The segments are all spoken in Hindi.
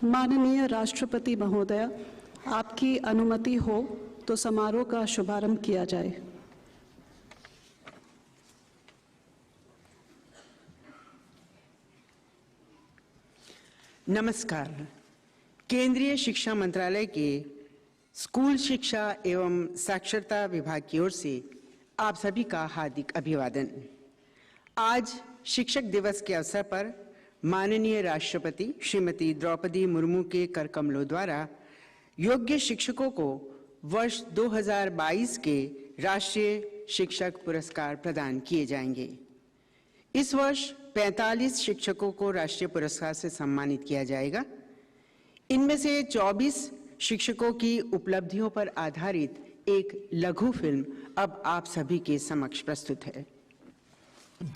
माननीय राष्ट्रपति महोदय, आपकी अनुमति हो तो समारोह का शुभारंभ किया जाए। नमस्कार। केंद्रीय शिक्षा मंत्रालय के स्कूल शिक्षा एवं साक्षरता विभाग की ओर से आप सभी का हार्दिक अभिवादन। आज शिक्षक दिवस के अवसर पर माननीय राष्ट्रपति श्रीमती द्रौपदी मुर्मू के कर कमलों द्वारा योग्य शिक्षकों को वर्ष 2022 के राष्ट्रीय शिक्षक पुरस्कार प्रदान किए जाएंगे। इस वर्ष 45 शिक्षकों को राष्ट्रीय पुरस्कार से सम्मानित किया जाएगा। इनमें से 24 शिक्षकों की उपलब्धियों पर आधारित एक लघु फिल्म अब आप सभी के समक्ष प्रस्तुत है।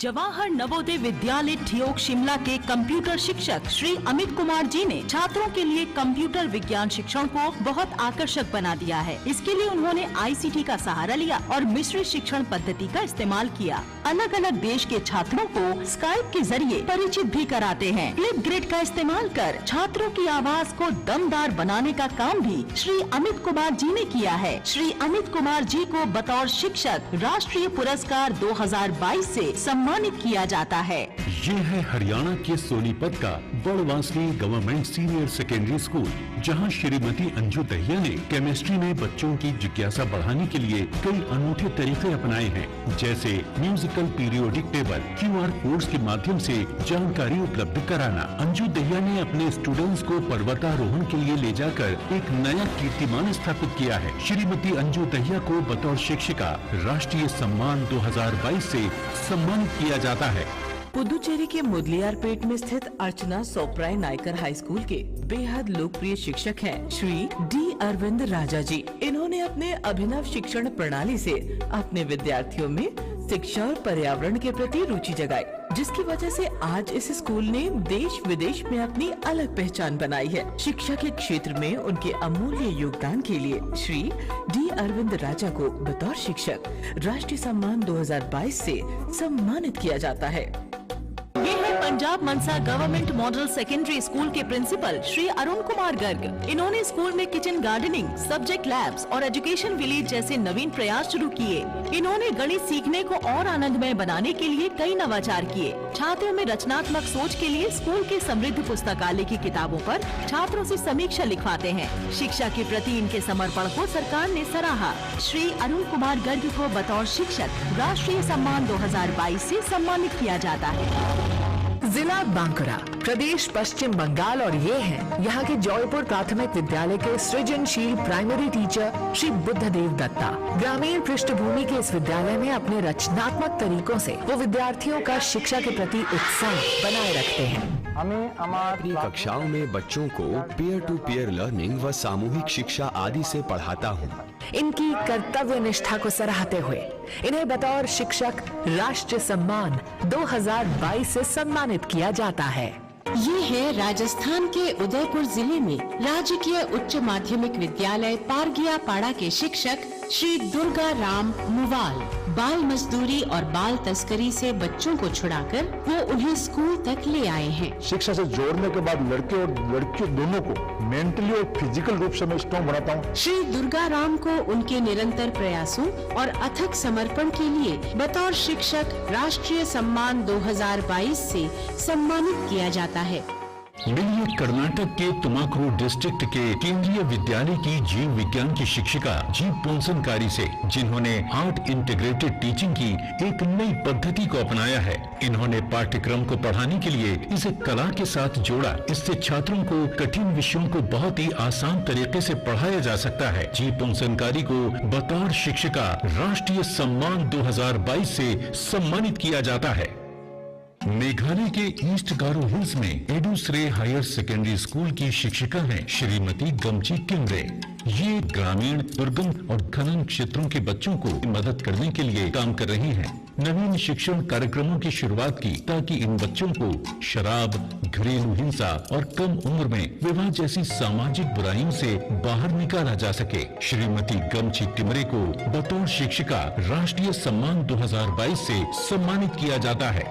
जवाहर नवोदय विद्यालय ठियोग शिमला के कंप्यूटर शिक्षक श्री अमित कुमार जी ने छात्रों के लिए कंप्यूटर विज्ञान शिक्षण को बहुत आकर्षक बना दिया है। इसके लिए उन्होंने ICT का सहारा लिया और मिश्रित शिक्षण पद्धति का इस्तेमाल किया। अलग अलग देश के छात्रों को स्काइप के जरिए परिचित भी कराते हैं। फ्लिप ग्रिड का इस्तेमाल कर छात्रों की आवाज को दमदार बनाने का काम भी श्री अमित कुमार जी ने किया है। श्री अमित कुमार जी को बतौर शिक्षक राष्ट्रीय पुरस्कार 2022 से सम्मानित किया जाता है। ये है हरियाणा के सोनीपत का बड़वासली गवर्नमेंट सीनियर सेकेंडरी स्कूल, जहां श्रीमती अंजू दहिया ने केमिस्ट्री में बच्चों की जिज्ञासा बढ़ाने के लिए कई अनूठे तरीके अपनाए हैं, जैसे musical periodic table, QR codes के माध्यम से जानकारी उपलब्ध कराना। अंजू दहिया ने अपने स्टूडेंट्स को पर्वतारोहण के लिए ले जाकर एक नया कीर्तिमान स्थापित किया है। श्रीमती अंजू दहिया को बतौर शिक्षिका राष्ट्रीय सम्मान 2022 से सम्मानित किया जाता है। पुदुचेरी के मुदलियारपेट में स्थित अर्चना सोप्राय नायकर हाई स्कूल के बेहद लोकप्रिय शिक्षक हैं श्री डी अरविंद राजा जी। इन्होंने अपने अभिनव शिक्षण प्रणाली से अपने विद्यार्थियों में शिक्षा और पर्यावरण के प्रति रुचि जगाई, जिसकी वजह से आज इस स्कूल ने देश विदेश में अपनी अलग पहचान बनाई है। शिक्षा के क्षेत्र में उनके अमूल्य योगदान के लिए श्री डी अरविंद राजा को बतौर शिक्षक राष्ट्रीय सम्मान 2022 से सम्मानित किया जाता है। ये है पंजाब मनसा गवर्नमेंट मॉडल सेकेंडरी स्कूल के प्रिंसिपल श्री अरुण कुमार गर्ग। इन्होंने स्कूल में किचन गार्डनिंग, सब्जेक्ट लैब्स और एजुकेशन विलेज जैसे नवीन प्रयास शुरू किए। इन्होंने गणित सीखने को और आनंदमय बनाने के लिए कई नवाचार किए। छात्रों में रचनात्मक सोच के लिए स्कूल के समृद्ध पुस्तकालय की किताबों पर छात्रों से समीक्षा लिखवाते हैं। शिक्षा के प्रति इनके समर्पण को सरकार ने सराहा। श्री अरुण कुमार गर्ग को बतौर शिक्षक राष्ट्रीय सम्मान 2022 से सम्मानित किया जाता है। जिला बांकुरा, प्रदेश पश्चिम बंगाल और ये हैं यहाँ के जयपुर प्राथमिक विद्यालय के सृजनशील प्राइमरी टीचर श्री बुद्धदेव दत्ता। ग्रामीण पृष्ठभूमि के इस विद्यालय में अपने रचनात्मक तरीकों से वो विद्यार्थियों का शिक्षा के प्रति उत्साह बनाए रखते हैं। अपनी कक्षाओं में बच्चों को पीयर टू पीयर लर्निंग व सामूहिक शिक्षा आदि से पढ़ाता हूँ। इनकी कर्तव्य निष्ठा को सराहते हुए इन्हें बतौर शिक्षक राष्ट्रीय सम्मान 2022 से सम्मानित किया जाता है। ये है राजस्थान के उदयपुर जिले में राजकीय उच्च माध्यमिक विद्यालय पारगिया पाड़ा के शिक्षक श्री दुर्गा राम मुवाल। बाल मजदूरी और बाल तस्करी से बच्चों को छुड़ाकर वो उन्हें स्कूल तक ले आए हैं। शिक्षा से जोड़ने के बाद लड़के और लड़कियों दोनों को मेंटली और फिजिकल रूप से मैं स्ट्रॉन्ग बनाता हूँ। श्री दुर्गा राम को उनके निरंतर प्रयासों और अथक समर्पण के लिए बतौर शिक्षक राष्ट्रीय सम्मान 2022 से सम्मानित किया जाता है। मिलिए कर्नाटक के तुमाकुरु डिस्ट्रिक्ट के केंद्रीय विद्यालय की जीव विज्ञान की शिक्षिका जी पोंसनकारी से, जिन्होंने आर्ट इंटीग्रेटेड टीचिंग की एक नई पद्धति को अपनाया है। इन्होंने पाठ्यक्रम को पढ़ाने के लिए इसे कला के साथ जोड़ा। इससे छात्रों को कठिन विषयों को बहुत ही आसान तरीके से पढ़ाया जा सकता है। जी पोंसनकारी को बतौर शिक्षिका राष्ट्रीय सम्मान 2022 से सम्मानित किया जाता है। मेघालय के ईस्ट गारो हिल्स में एडुश्रे हायर सेकेंडरी स्कूल की शिक्षिका हैं श्रीमती गमची किमरे। ये ग्रामीण, दुर्गम और खनन क्षेत्रों के बच्चों को मदद करने के लिए काम कर रही हैं। नवीन शिक्षण कार्यक्रमों की शुरुआत की ताकि इन बच्चों को शराब, घरेलू हिंसा और कम उम्र में विवाह जैसी सामाजिक बुराइयों से बाहर निकाला जा सके। श्रीमती गमची टिमरे को बतौर शिक्षिका राष्ट्रीय सम्मान 2022 से सम्मानित किया जाता है।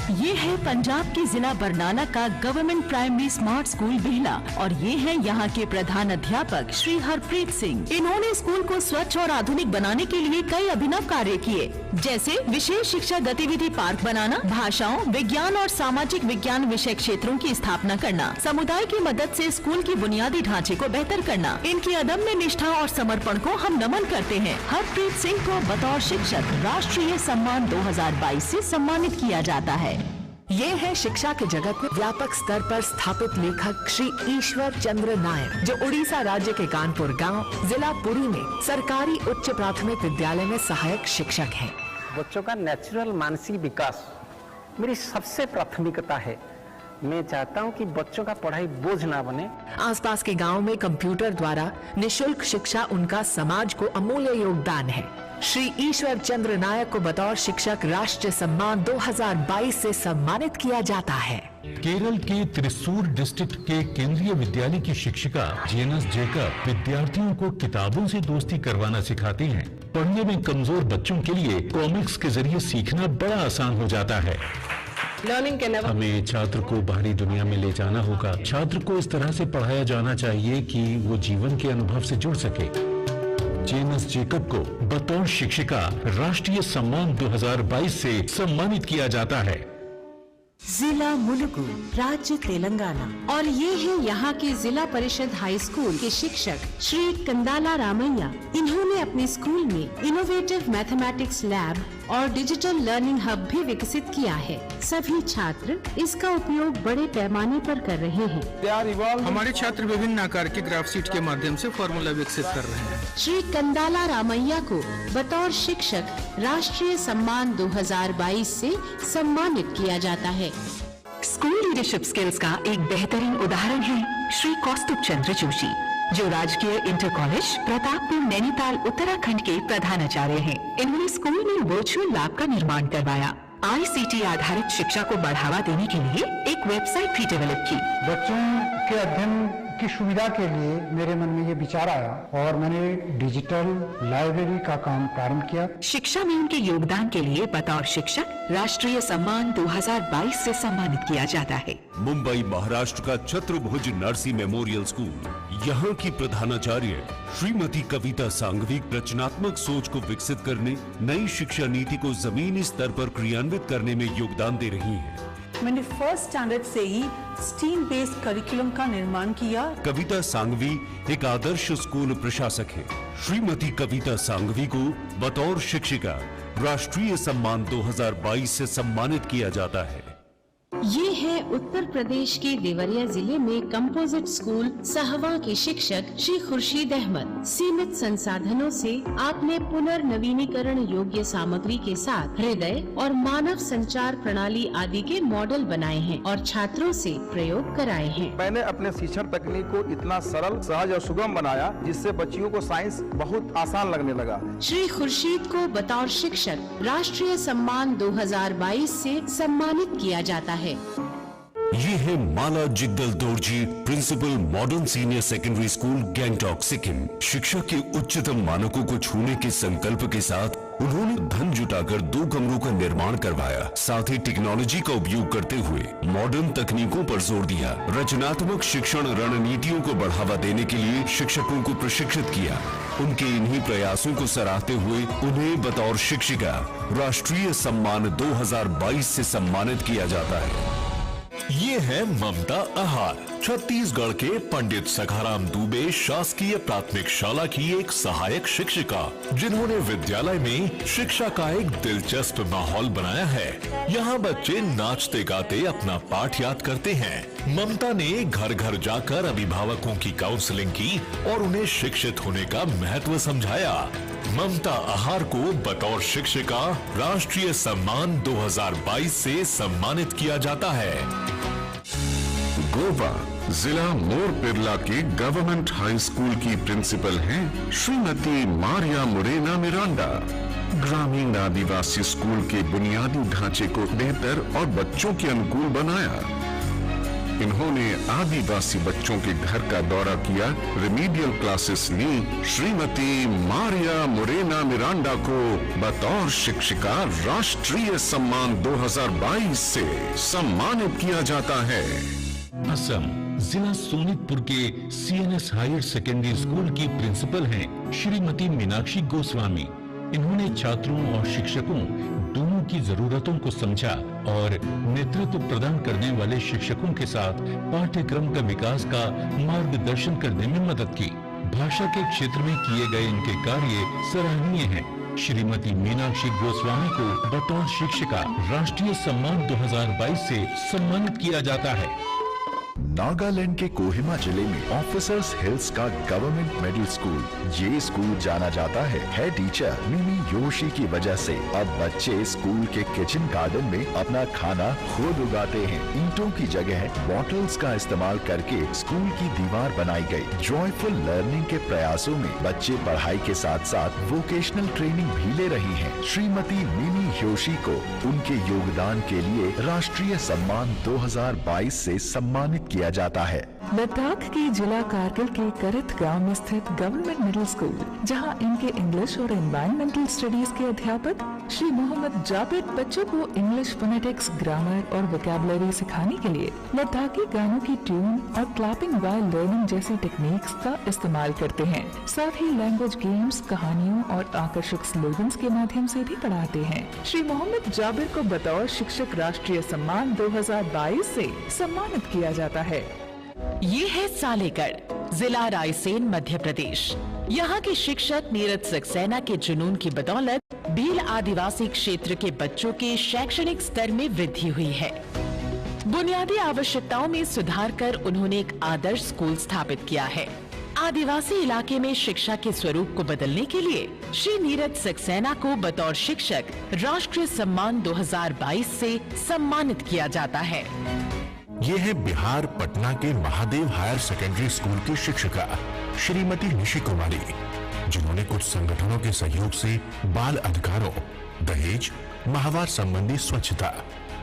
ये है पंजाब के जिला बरनाला का गवर्नमेंट प्राइमरी स्मार्ट स्कूल बिहला और ये है यहाँ के प्रधान अध्यापक श्री हरप्रीत सिंह। इन्होंने स्कूल को स्वच्छ और आधुनिक बनाने के लिए कई अभिनव कार्य किए, जैसे विशेष शिक्षा गतिविधि पार्क बनाना, भाषाओं, विज्ञान और सामाजिक विज्ञान विषय क्षेत्रों की स्थापना करना, समुदाय की मदद से स्कूल की बुनियादी ढांचे को बेहतर करना। इनकी अदम्य निष्ठा और समर्पण को हम नमन करते हैं। हरप्रीत सिंह को बतौर शिक्षक राष्ट्रीय सम्मान 2022 से सम्मानित किया जाता है। ये है शिक्षा के जगत में व्यापक स्तर पर स्थापित लेखक श्री ईश्वर चंद्र नायक, जो उड़ीसा राज्य के कानपुर गांव, जिला पुरी में सरकारी उच्च प्राथमिक विद्यालय में सहायक शिक्षक हैं। बच्चों का नेचुरल मानसिक विकास मेरी सबसे प्राथमिकता है। मैं चाहता हूं कि बच्चों का पढ़ाई बोझ ना बने। आसपास के गांव में कंप्यूटर द्वारा निशुल्क शिक्षा उनका समाज को अमूल्य योगदान है। श्री ईश्वर चंद्र नायक को बतौर शिक्षक राष्ट्रीय सम्मान 2022 से सम्मानित किया जाता है। केरल के त्रिशूर डिस्ट्रिक्ट के केंद्रीय विद्यालय की शिक्षिका जेनस जेकब विद्यार्थियों को किताबों से दोस्ती करवाना सिखाती हैं। पढ़ने में कमजोर बच्चों के लिए कॉमिक्स के जरिए सीखना बड़ा आसान हो जाता है। हमें छात्र को बाहरी दुनिया में ले जाना होगा। छात्र को इस तरह से पढ़ाया जाना चाहिए कि वो जीवन के अनुभव से जुड़ सके। जेनस जेकब को बतौर शिक्षिका राष्ट्रीय सम्मान 2022 से सम्मानित किया जाता है। जिला मुलुगु, राज्य तेलंगाना। और ये है यहाँ के जिला परिषद हाई स्कूल के शिक्षक श्री कंदाला रामैया। इन्होंने अपने स्कूल में इनोवेटिव मैथमेटिक्स लैब और डिजिटल लर्निंग हब भी विकसित किया है। सभी छात्र इसका उपयोग बड़े पैमाने पर कर रहे हैं। हमारे छात्र विभिन्न आकार के ग्राफ शीट के माध्यम से फॉर्मूला विकसित कर रहे हैं। श्री कंदाला रामैया को बतौर शिक्षक राष्ट्रीय सम्मान 2022 से सम्मानित किया जाता है। स्कूल लीडरशिप स्किल्स का एक बेहतरीन उदाहरण है श्री कौस्तुभ चंद्र जोशी, जो राजकीय इंटर कॉलेज प्रतापपुर नैनीताल उत्तराखंड के प्रधानाचार्य हैं। इन्होंने स्कूल में वर्चुअल लैब का निर्माण करवाया। ICT आधारित शिक्षा को बढ़ावा देने के लिए एक वेबसाइट भी डेवलप की। बच्चों के अध्ययन की सुविधा के लिए मेरे मन में ये विचार आया और मैंने डिजिटल लाइब्रेरी का काम प्रारंभ किया। शिक्षा में उनके योगदान के लिए बतौर शिक्षक राष्ट्रीय सम्मान 2022 से सम्मानित किया जाता है। मुंबई महाराष्ट्र का छत्रभुज नरसी मेमोरियल स्कूल, यहाँ की प्रधानाचार्य श्रीमती कविता सांघवी रचनात्मक सोच को विकसित करने, नई शिक्षा नीति को जमीनी स्तर पर क्रियान्वित करने में योगदान दे रही हैं। मैंने फर्स्ट स्टैंडर्ड से ही स्टीम बेस्ड करिकुलम का निर्माण किया। कविता सांघवी एक आदर्श स्कूल प्रशासक है। श्रीमती कविता सांघवी को बतौर शिक्षिका राष्ट्रीय सम्मान 2022 से सम्मानित किया जाता है। ये है उत्तर प्रदेश के देवरिया जिले में कंपोजिट स्कूल सहवा के शिक्षक श्री खुर्शीद अहमद। सीमित संसाधनों से आपने पुनर्नवीनीकरण योग्य सामग्री के साथ हृदय और मानव संचार प्रणाली आदि के मॉडल बनाए हैं और छात्रों से प्रयोग कराए हैं। मैंने अपने शिक्षण तकनीक को इतना सरल, सहज और सुगम बनाया जिससे बच्चियों को साइंस बहुत आसान लगने लगा। श्री खुर्शीद को बतौर शिक्षक राष्ट्रीय सम्मान 2022 से सम्मानित किया जाता है। ये है Mala Jigdal Dorjee principal modern senior secondary school Gangtok Sikkim. शिक्षा के उच्चतम मानकों को छूने के संकल्प के साथ उन्होंने धन जुटाकर 2 कमरों का निर्माण करवाया। साथ ही टेक्नोलॉजी का उपयोग करते हुए मॉडर्न तकनीकों पर जोर दिया। रचनात्मक शिक्षण रणनीतियों को बढ़ावा देने के लिए शिक्षकों को प्रशिक्षित किया। उनके इन्हीं प्रयासों को सराहते हुए उन्हें बतौर शिक्षिका राष्ट्रीय सम्मान 2022 से सम्मानित किया जाता है। ये है ममता आहार, छत्तीसगढ़ के पंडित सखाराम दुबे शासकीय प्राथमिक शाला की एक सहायक शिक्षिका, जिन्होंने विद्यालय में शिक्षा का एक दिलचस्प माहौल बनाया है। यहाँ बच्चे नाचते गाते अपना पाठ याद करते हैं। ममता ने घर घर जाकर अभिभावकों की काउंसलिंग की और उन्हें शिक्षित होने का महत्व समझाया। ममता आहार को बतौर शिक्षिका राष्ट्रीय सम्मान 2022 से सम्मानित किया जाता है। गोवा जिला मोरपिरला के गवर्नमेंट हाई स्कूल की प्रिंसिपल हैं श्रीमती मारिया मोरेना मिरांडा। ग्रामीण आदिवासी स्कूल के बुनियादी ढांचे को बेहतर और बच्चों के अनुकूल बनाया। इन्होंने आदिवासी बच्चों के घर का दौरा किया, रिमीडियल क्लासेस ली। श्रीमती मारिया मोरेना मिरांडा को बतौर शिक्षिका राष्ट्रीय सम्मान 2022 से सम्मानित किया जाता है। असम जिला सोनितपुर के CNS हायर सेकेंडरी स्कूल की प्रिंसिपल हैं श्रीमती मीनाक्षी गोस्वामी। इन्होंने छात्रों और शिक्षकों दोनों की जरूरतों को समझा और नेतृत्व प्रदान करने वाले शिक्षकों के साथ पाठ्यक्रम का विकास का मार्गदर्शन करने में मदद की। भाषा के क्षेत्र में किए गए इनके कार्य सराहनीय हैं। श्रीमती मीनाक्षी गोस्वामी को बतौर शिक्षिका राष्ट्रीय सम्मान 2022 से सम्मानित किया जाता है। नागालैंड के कोहिमा जिले में ऑफिसर्स हिल्स का गवर्नमेंट मिडिल स्कूल, ये स्कूल जाना जाता है हेड टीचर मिमी योशी की वजह से। अब बच्चे स्कूल के किचन गार्डन में अपना खाना खुद उगाते हैं। ईंटों की जगह बॉटल्स का इस्तेमाल करके स्कूल की दीवार बनाई गई। जॉयफुल लर्निंग के प्रयासों में बच्चे पढ़ाई के साथ साथ वोकेशनल ट्रेनिंग भी ले रही हैं। श्रीमती मिमी योशी को उनके योगदान के लिए राष्ट्रीय सम्मान 2022 से सम्मानित किया जाता है। लद्दाख के जिला कारगिल के करत गांव में स्थित गवर्नमेंट मिडिल स्कूल, जहां इनके इंग्लिश और एनवायरमेंटल स्टडीज के अध्यापक श्री मोहम्मद जाबिर बच्चों को इंग्लिश फोनेटिक्स, ग्रामर और वोकैबुलरी सिखाने के लिए लद्दाखी गानों की ट्यून और क्लैपिंग वाइल लर्निंग जैसी टेक्निक्स का इस्तेमाल करते हैं। साथ ही लैंग्वेज गेम्स, कहानियों और आकर्षक स्लोगन्स के माध्यम से भी पढ़ाते हैं। श्री मोहम्मद जाबिर को बतौर शिक्षक राष्ट्रीय सम्मान 2022 से सम्मानित किया जाता है। ये है सालेगढ़, जिला रायसेन, मध्य प्रदेश। यहाँ के शिक्षक नीरज सक्सेना के जुनून की बदौलत भील आदिवासी क्षेत्र के बच्चों के शैक्षणिक स्तर में वृद्धि हुई है। बुनियादी आवश्यकताओं में सुधार कर उन्होंने एक आदर्श स्कूल स्थापित किया है। आदिवासी इलाके में शिक्षा के स्वरूप को बदलने के लिए श्री नीरज सक्सेना को बतौर शिक्षक राष्ट्रीय सम्मान 2022 से सम्मानित किया जाता है। ये है बिहार पटना के महादेव हायर सेकेंडरी स्कूल की शिक्षिका श्रीमती निशी कुमारी, जिन्होंने कुछ संगठनों के सहयोग से बाल अधिकारों, दहेज, माहवार संबंधी स्वच्छता,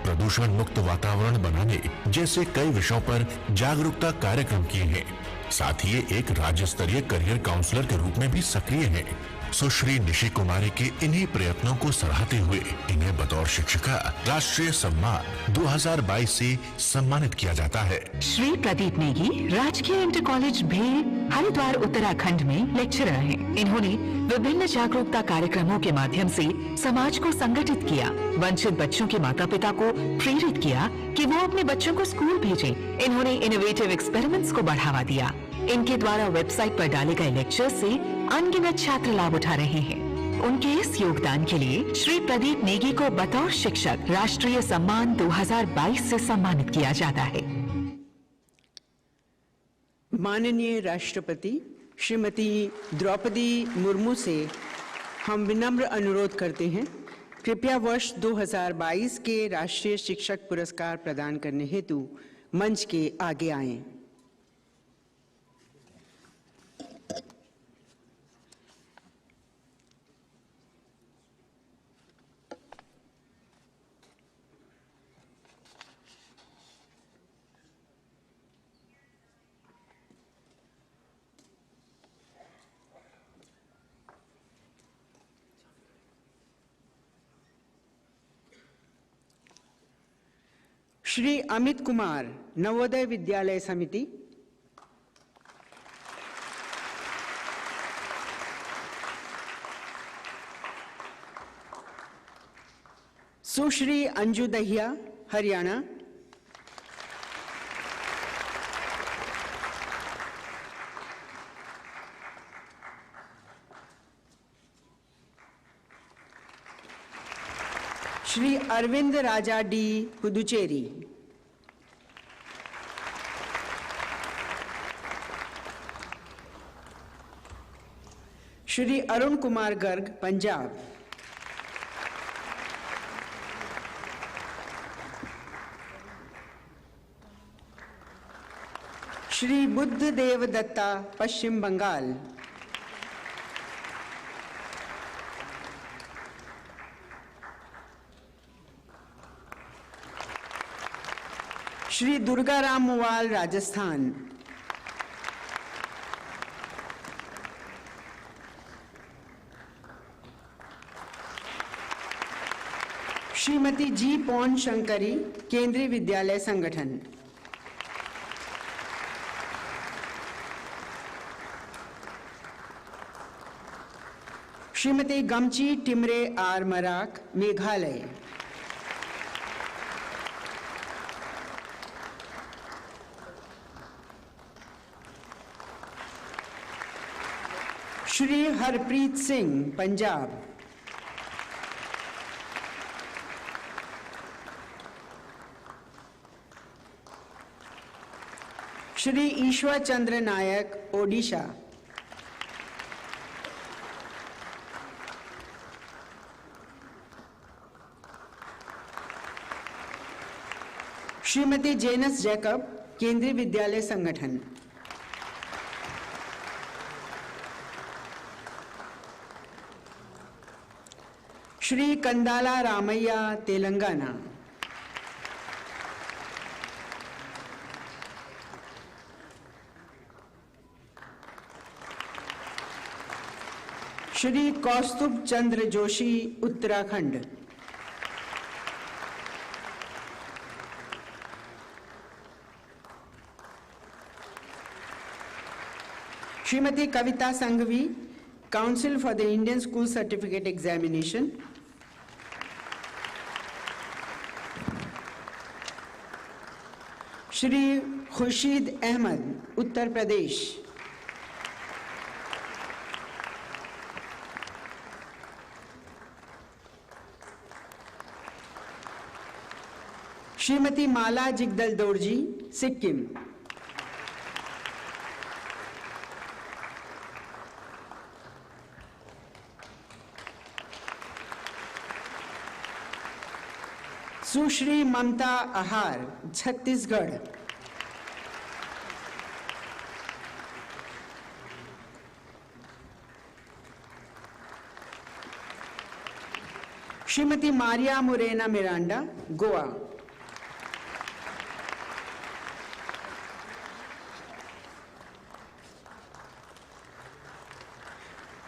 प्रदूषण मुक्त वातावरण बनाने जैसे कई विषयों पर जागरूकता कार्यक्रम किए हैं। साथ ही ये एक राज्य स्तरीय करियर काउंसलर के रूप में भी सक्रिय हैं। सुश्री निशी कुमारी के इन्हीं प्रयत्नों को सराहते हुए इन्हें बतौर शिक्षिका राष्ट्रीय सम्मान 2022 से सम्मानित किया जाता है। श्री प्रदीप नेगी राजकीय इंटर कॉलेज भेल, हरिद्वार, उत्तराखंड में लेक्चरर हैं। इन्होंने विभिन्न जागरूकता कार्यक्रमों के माध्यम से समाज को संगठित किया, वंचित बच्चों के माता पिता को प्रेरित किया कि वो अपने बच्चों को स्कूल भेजें। इन्होंने इनोवेटिव एक्सपेरिमेंट्स को बढ़ावा दिया। इनके द्वारा वेबसाइट पर डाले गए लेक्चर से अनगिनत छात्र लाभ उठा रहे हैं। उनके इस योगदान के लिए श्री प्रदीप नेगी को बतौर शिक्षक राष्ट्रीय सम्मान 2022 से सम्मानित किया जाता है। माननीय राष्ट्रपति श्रीमती द्रौपदी मुर्मू से हम विनम्र अनुरोध करते हैं, कृपया वर्ष 2022 के राष्ट्रीय शिक्षक पुरस्कार प्रदान करने हेतु मंच के आगे आएं। Shri Amit Kumar, Navodaya Vidyalaya Samiti. Sushri Anju Dahiya, Haryana. Shri Arvind Raja D, Puducherry. Shri Arun Kumar Garg, Punjab. Shri Buddha Dev Datta, Paschim Bangal. Shri Durgaram Muwal, Rajasthan. Shrimati G Paun Shankari, Kendriya Vidyalaya Sangathan. Shrimati Gamchi Timre R Marak, Meghalaya. Shri Harpreet Singh, Punjab. Shri Ishwar Chandra Nayak, Odisha. Shrimati Jenus Jacob, Kendriya Vidyalaya Sangathan. Shri Kandala Ramaiah, Telangana. Shri Kaustubh Chandra Joshi, Uttarakhand. Shrimati Kavita Sanghvi, council for the Indian school certificate examination. Shri Khurshid Ahmed, Uttar Pradesh. Shrimati Mala Jigdal Dorji, Sikkim. Sushri Mamta Ahar, Chhattisgarh. Shrimati Maria Murena Miranda, Goa.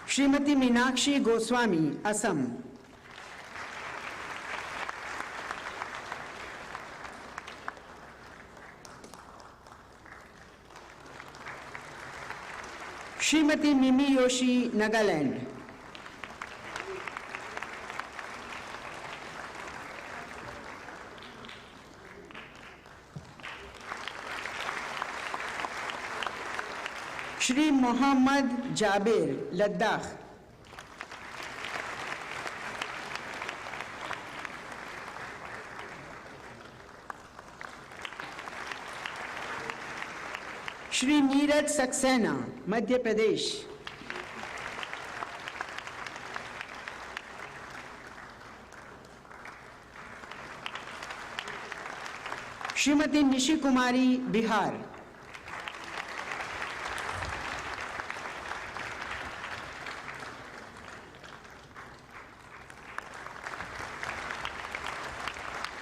Shrimati Meenakshi Goswami, Assam. Shrimati Mimi Yoshi, Nagaland. Shri Mohammad Jabir, Ladakh. Shri Neeraj Saxena, Madhya Pradesh. Shrimati Nishi Kumari, Bihar.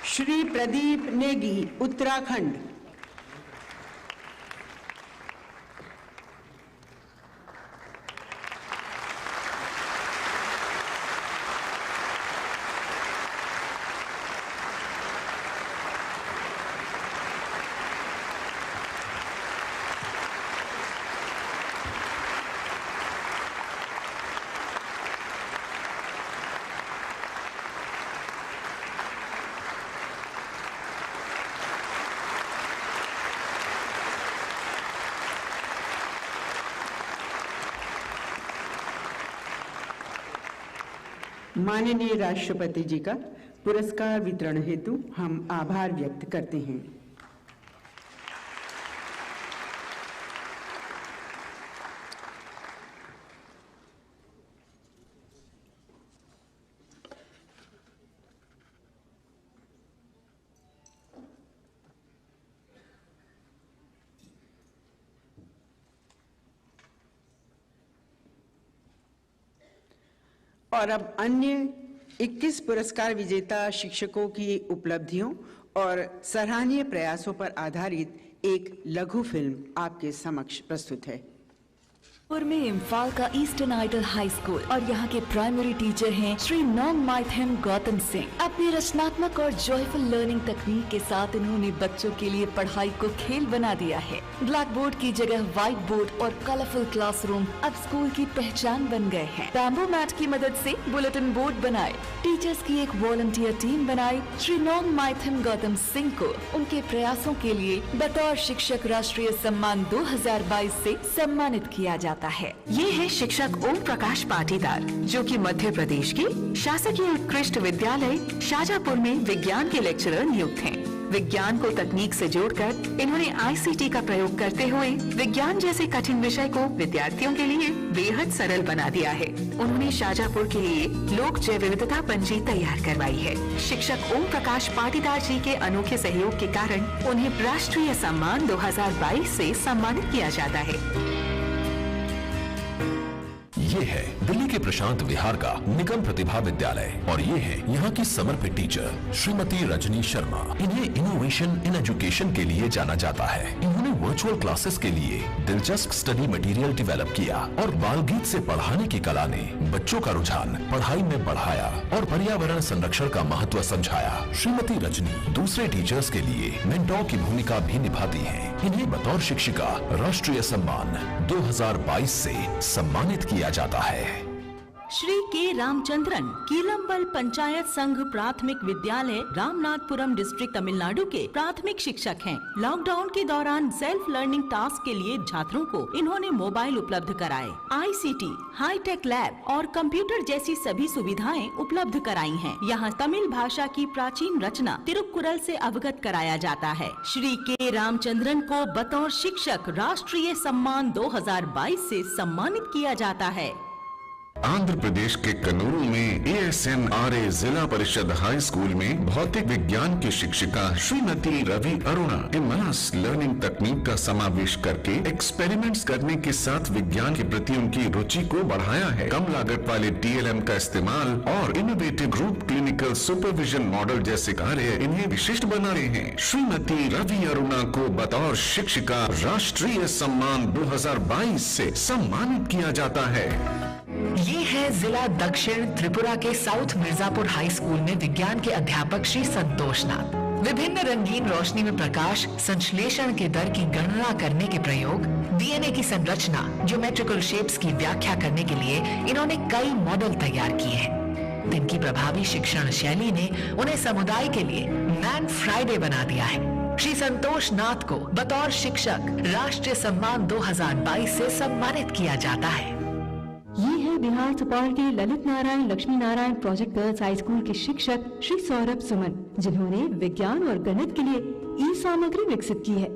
Shri Pradeep Negi, Uttarakhand. माननीय राष्ट्रपति जी का पुरस्कार वितरण हेतु हम आभार व्यक्त करते हैं। और अब अन्य 21 पुरस्कार विजेता शिक्षकों की उपलब्धियों और सराहनीय प्रयासों पर आधारित एक लघु फिल्म आपके समक्ष प्रस्तुत है। में इम्फाल का ईस्टर्न आइडल हाई स्कूल और यहाँ के प्राइमरी टीचर हैं श्री नॉन माइथम गौतम सिंह। अपनी रचनात्मक और जॉयफुल लर्निंग तकनीक के साथ इन्होंने बच्चों के लिए पढ़ाई को खेल बना दिया है। ब्लैक बोर्ड की जगह व्हाइट बोर्ड और कलरफुल क्लासरूम अब स्कूल की पहचान बन गए हैं। बैम्बू मैट की मदद से बुलेटिन बोर्ड बनाए, टीचर्स की एक वॉलंटियर टीम बनाई। श्री नॉन माइथम गौतम सिंह को उनके प्रयासों के लिए बतौर शिक्षक राष्ट्रीय सम्मान 2022 से सम्मानित किया जाता है। ये है शिक्षक ओम प्रकाश पाटीदार, जो कि मध्य प्रदेश के शासकीय उत्कृष्ट विद्यालय शाजापुर में विज्ञान के लेक्चरर नियुक्त हैं। विज्ञान को तकनीक से जोड़कर इन्होंने ICT का प्रयोग करते हुए विज्ञान जैसे कठिन विषय को विद्यार्थियों के लिए बेहद सरल बना दिया है। उन्होंने शाजापुर के लिए लोक जैव विविधता पंजी तैयार करवाई है। शिक्षक ओम प्रकाश पाटीदार जी के अनोखे सहयोग के कारण उन्हें राष्ट्रीय सम्मान 2022 से सम्मानित किया जाता है। ये है दिल्ली के प्रशांत विहार का निगम प्रतिभा विद्यालय और ये है यहाँ की समर्पित टीचर श्रीमती रजनी शर्मा। इन्हें इनोवेशन इन एजुकेशन के लिए जाना जाता है। इन्होंने वर्चुअल क्लासेस के लिए दिलचस्प स्टडी मटेरियल डेवलप किया और बाल गीत से पढ़ाने की कला ने बच्चों का रुझान पढ़ाई में बढ़ाया और पर्यावरण संरक्षण का महत्व समझाया। श्रीमती रजनी दूसरे टीचर्स के लिए मेंटोर की भूमिका भी निभाती है। इन्हें बतौर शिक्षिका राष्ट्रीय सम्मान 2022 से सम्मानित किया जाता है। श्री के रामचंद्रन कीलम्बल पंचायत संघ प्राथमिक विद्यालय रामनाथपुरम डिस्ट्रिक्ट तमिलनाडु के प्राथमिक शिक्षक हैं। लॉकडाउन के दौरान सेल्फ लर्निंग टास्क के लिए छात्रों को इन्होंने मोबाइल उपलब्ध कराए, ICT, हाईटेक लैब और कंप्यूटर जैसी सभी सुविधाएं उपलब्ध कराई हैं। यहाँ तमिल भाषा की प्राचीन रचना तिरुक्कुरल से अवगत कराया जाता है। श्री के रामचंद्रन को बतौर शिक्षक राष्ट्रीय सम्मान 2022 से सम्मानित किया जाता है। आंध्र प्रदेश के कन्नूर में ASNRA जिला परिषद हाई स्कूल में भौतिक विज्ञान की शिक्षिका श्रीमती रवि अरुणा इमर्स लर्निंग तकनीक का समावेश करके एक्सपेरिमेंट्स करने के साथ विज्ञान के प्रति उनकी रुचि को बढ़ाया है। कम लागत वाले TLM का इस्तेमाल और innovative group clinical supervision model जैसे कार्य इन्हें विशिष्ट बना रहे हैं। श्रीमती रवि अरुणा को बतौर शिक्षिका राष्ट्रीय सम्मान 2022 से सम्मानित किया जाता है। ये है जिला दक्षिण त्रिपुरा के साउथ मिर्जापुर हाई स्कूल में विज्ञान के अध्यापक श्री संतोषनाथ। विभिन्न रंगीन रोशनी में प्रकाश संश्लेषण के दर की गणना करने के प्रयोग, DNA की संरचना, ज्योमेट्रिकल शेप्स की व्याख्या करने के लिए इन्होंने कई मॉडल तैयार किए हैं। इनकी प्रभावी शिक्षण शैली ने उन्हें समुदाय के लिए मैन फ्राइडे बना दिया है। श्री संतोष नाथ को बतौर शिक्षक राष्ट्रीय सम्मान 2022 से सम्मानित किया जाता है। ये है बिहार सुपौल के Lalit Narayan Lakshmi Narayan project girls high school के शिक्षक श्री सौरभ सुमन, जिन्होंने विज्ञान और गणित के लिए ई सामग्री विकसित की है।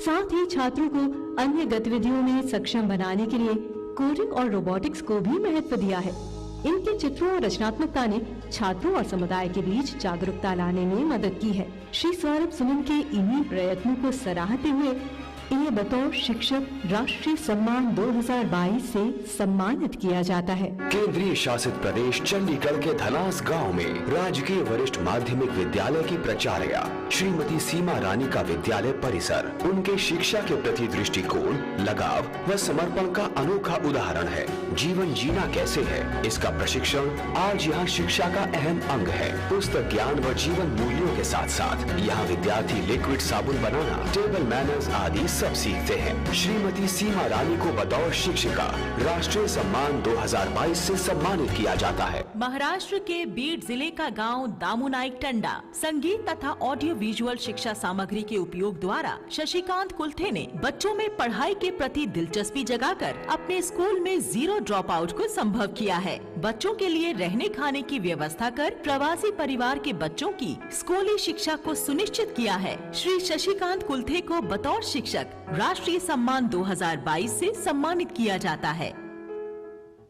साथ ही छात्रों को अन्य गतिविधियों में सक्षम बनाने के लिए कोडिंग और रोबोटिक्स को भी महत्व दिया है। इनके चित्रों और रचनात्मकता ने छात्रों और समुदाय के बीच जागरूकता लाने में मदद की है। श्री सौरभ सुमन के इन्हीं प्रयत्नों को सराहते हुए इन्हें बतौर शिक्षक राष्ट्रीय सम्मान 2022 से सम्मानित किया जाता है। केंद्रीय शासित प्रदेश चंडीगढ़ के धनास गांव में राजकीय वरिष्ठ माध्यमिक विद्यालय की प्राचार्य श्रीमती सीमा रानी का विद्यालय परिसर उनके शिक्षा के प्रति दृष्टिकोण, लगाव व समर्पण का अनोखा उदाहरण है। जीवन जीना कैसे है, इसका प्रशिक्षण आज यहाँ शिक्षा का अहम अंग है। पुस्तक ज्ञान व जीवन मूल्यों के साथ साथ यहाँ विद्यार्थी लिक्विड साबुन बनाना, टेबल मैनर्स आदि सब सीखते हैं। श्रीमती सीमा रानी को बतौर शिक्षिका राष्ट्रीय सम्मान 2022 से सम्मानित किया जाता है। महाराष्ट्र के बीड जिले का गांव दामुनाइक टंडा संगीत तथा ऑडियो विजुअल शिक्षा सामग्री के उपयोग द्वारा शशिकांत कुलथे ने बच्चों में पढ़ाई के प्रति दिलचस्पी जगाकर अपने स्कूल में 0 ड्रॉप आउट को संभव किया है। बच्चों के लिए रहने खाने की व्यवस्था कर प्रवासी परिवार के बच्चों की स्कूली शिक्षा को सुनिश्चित किया है। श्री शशिकांत कुलथे को बतौर शिक्षक राष्ट्रीय सम्मान 2022 से सम्मानित किया जाता है।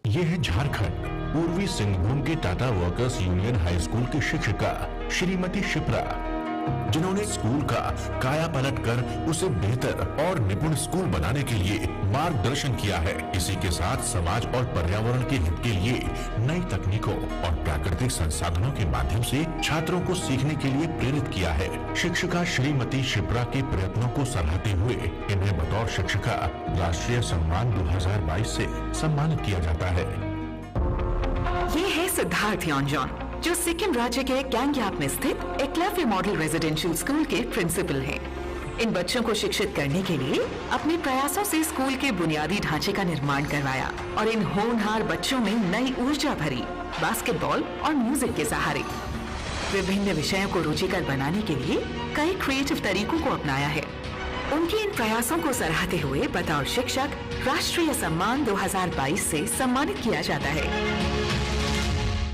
ये है झारखंड पूर्वी सिंहभूम के Tata workers union high school की शिक्षिका श्रीमती शिप्रा। जिन्होंने स्कूल का काया पलट कर उसे बेहतर और निपुण स्कूल बनाने के लिए मार्गदर्शन किया है। इसी के साथ समाज और पर्यावरण के हित के लिए नई तकनीकों और प्राकृतिक संसाधनों के माध्यम से छात्रों को सीखने के लिए प्रेरित किया है। शिक्षिका श्रीमती शिप्रा के प्रयत्नों को सराहते हुए इन्हें बतौर शिक्षिका राष्ट्रीय सम्मान 2022 से सम्मानित किया जाता है। ये है सिद्धार्थ योंजॉन, जो सिक्किम राज्य के गैंगयाप में स्थित एकलव्य मॉडल रेजिडेंशियल स्कूल के प्रिंसिपल हैं। इन बच्चों को शिक्षित करने के लिए अपने प्रयासों से स्कूल के बुनियादी ढांचे का निर्माण करवाया और इन होनहार बच्चों में नई ऊर्जा भरी बास्केटबॉल और म्यूजिक के सहारे। विभिन्न विषयों को रुचिकर बनाने के लिए कई क्रिएटिव तरीकों को अपनाया है। उनके इन प्रयासों को सराहते हुए बतौर शिक्षक राष्ट्रीय सम्मान 2022 से सम्मानित किया जाता है।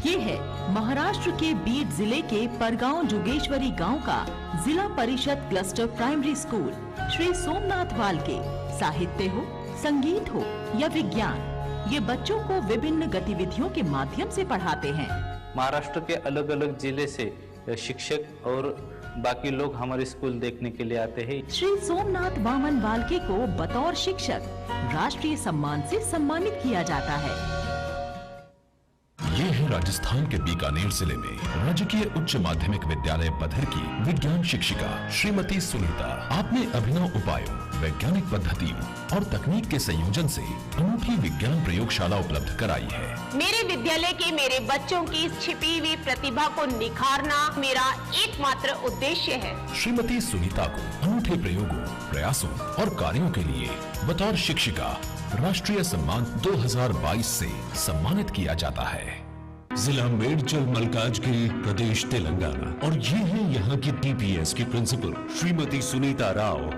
ये है महाराष्ट्र के बीड जिले के परगांव जोगेश्वरी गांव का जिला परिषद cluster primary school Shri Somnath वाल के। साहित्य हो, संगीत हो या विज्ञान, ये बच्चों को विभिन्न गतिविधियों के माध्यम से पढ़ाते हैं। महाराष्ट्र के अलग अलग जिले से शिक्षक और बाकी लोग हमारे स्कूल देखने के लिए आते हैं। श्री सोमनाथ वामन वाल्के को बतौर शिक्षक राष्ट्रीय सम्मान से सम्मानित किया जाता है। ये है राजस्थान के बीकानेर जिले में राजकीय उच्च माध्यमिक विद्यालय पधर की विज्ञान शिक्षिका श्रीमती सुनीता। आपने अभिनव उपायों, वैज्ञानिक पद्धतियों और तकनीक के संयोजन से अनूठी विज्ञान प्रयोगशाला उपलब्ध कराई है। मेरे विद्यालय के मेरे बच्चों की इस छिपी हुई प्रतिभा को निखारना मेरा एकमात्र उद्देश्य है। श्रीमती सुनीता को अनूठे प्रयोगों, प्रयासों और कार्यों के लिए बतौर शिक्षिका राष्ट्रीय सम्मान 2022 से सम्मानित किया जाता है। जिला मेडचल मल्काजगिरी, प्रदेश तेलंगाना। और ये है यहाँ की डीपीएस की प्रिंसिपल श्रीमती सुनीता राव।